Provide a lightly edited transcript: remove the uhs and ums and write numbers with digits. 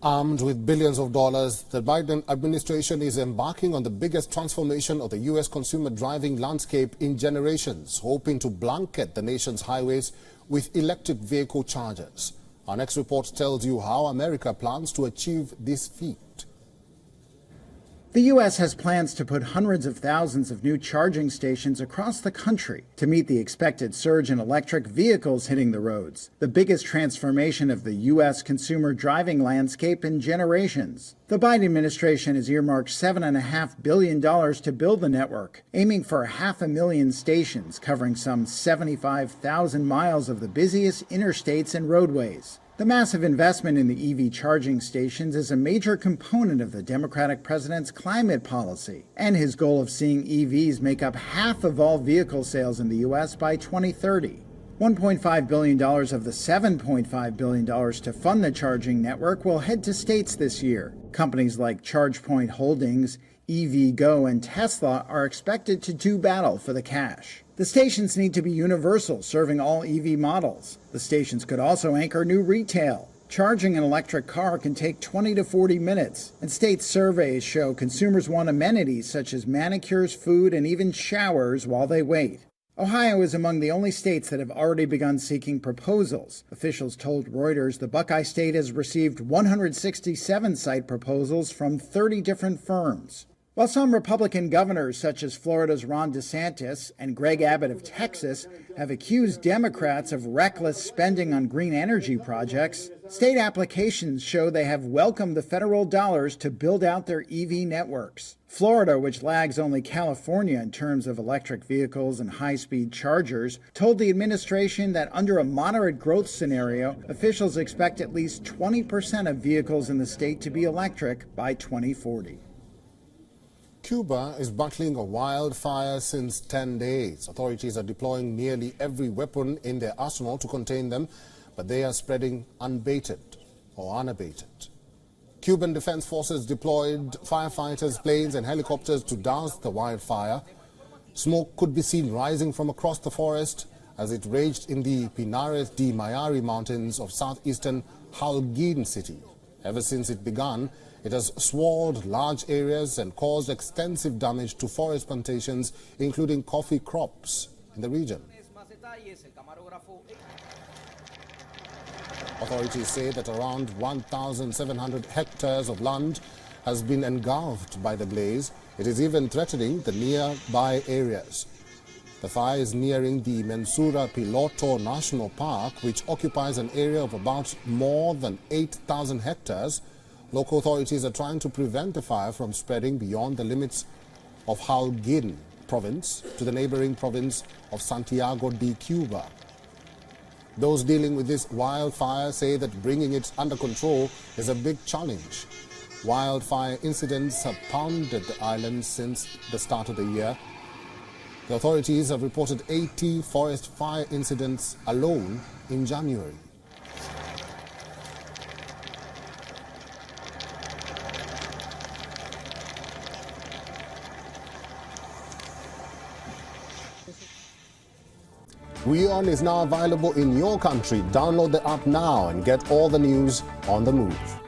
Armed with billions of dollars, the Biden administration is embarking on the biggest transformation of the U.S. consumer driving landscape in generations, hoping to blanket the nation's highways with electric vehicle chargers. Our next report tells you how America plans to achieve this feat. The U.S. has plans to put hundreds of thousands of new charging stations across the country to meet the expected surge in electric vehicles hitting the roads, the biggest transformation of the U.S. consumer driving landscape in generations. The Biden administration has earmarked $7.5 billion to build the network, aiming for 500,000 stations covering some 75,000 miles of the busiest interstates and roadways. The massive investment in the EV charging stations is a major component of the Democratic president's climate policy and his goal of seeing EVs make up half of all vehicle sales in the U.S. by 2030. $1.5 billion of the $7.5 billion to fund the charging network will head to states this year. Companies like ChargePoint Holdings, EVgo, and Tesla are expected to do battle for the cash. The stations need to be universal, serving all EV models. The stations could also anchor new retail. Charging an electric car can take 20 to 40 minutes, and state surveys show consumers want amenities such as manicures, food, and even showers while they wait. Ohio is among the only states that have already begun seeking proposals. Officials told Reuters the Buckeye State has received 167 site proposals from 30 different firms. While some Republican governors, such as Florida's Ron DeSantis and Greg Abbott of Texas, have accused Democrats of reckless spending on green energy projects, state applications show they have welcomed the federal dollars to build out their EV networks. Florida, which lags only California in terms of electric vehicles and high-speed chargers, told the administration that under a moderate growth scenario, officials expect at least 20% of vehicles in the state to be electric by 2040. Cuba is battling a wildfire since 10 days. Authorities are deploying nearly every weapon in their arsenal to contain them, but they are spreading unbated or unabated. Cuban Defense Forces deployed firefighters, planes and helicopters to douse the wildfire. Smoke could be seen rising from across the forest as it raged in the Pinares de Mayari mountains of southeastern Holguin city. Ever since it began, it has swallowed large areas and caused extensive damage to forest plantations, including coffee crops in the region. Authorities say that around 1,700 hectares of land has been engulfed by the blaze. It is even threatening the nearby areas. The fire is nearing the Mensura Piloto National Park, which occupies an area of about more than 8,000 hectares. Local authorities are trying to prevent the fire from spreading beyond the limits of Holguin province to the neighboring province of Santiago de Cuba. Those dealing with this wildfire say that bringing it under control is a big challenge. Wildfire incidents have pounded the island since the start of the year. The authorities have reported 80 forest fire incidents alone in January. WION is now available in your country. Download the app now and get all the news on the move.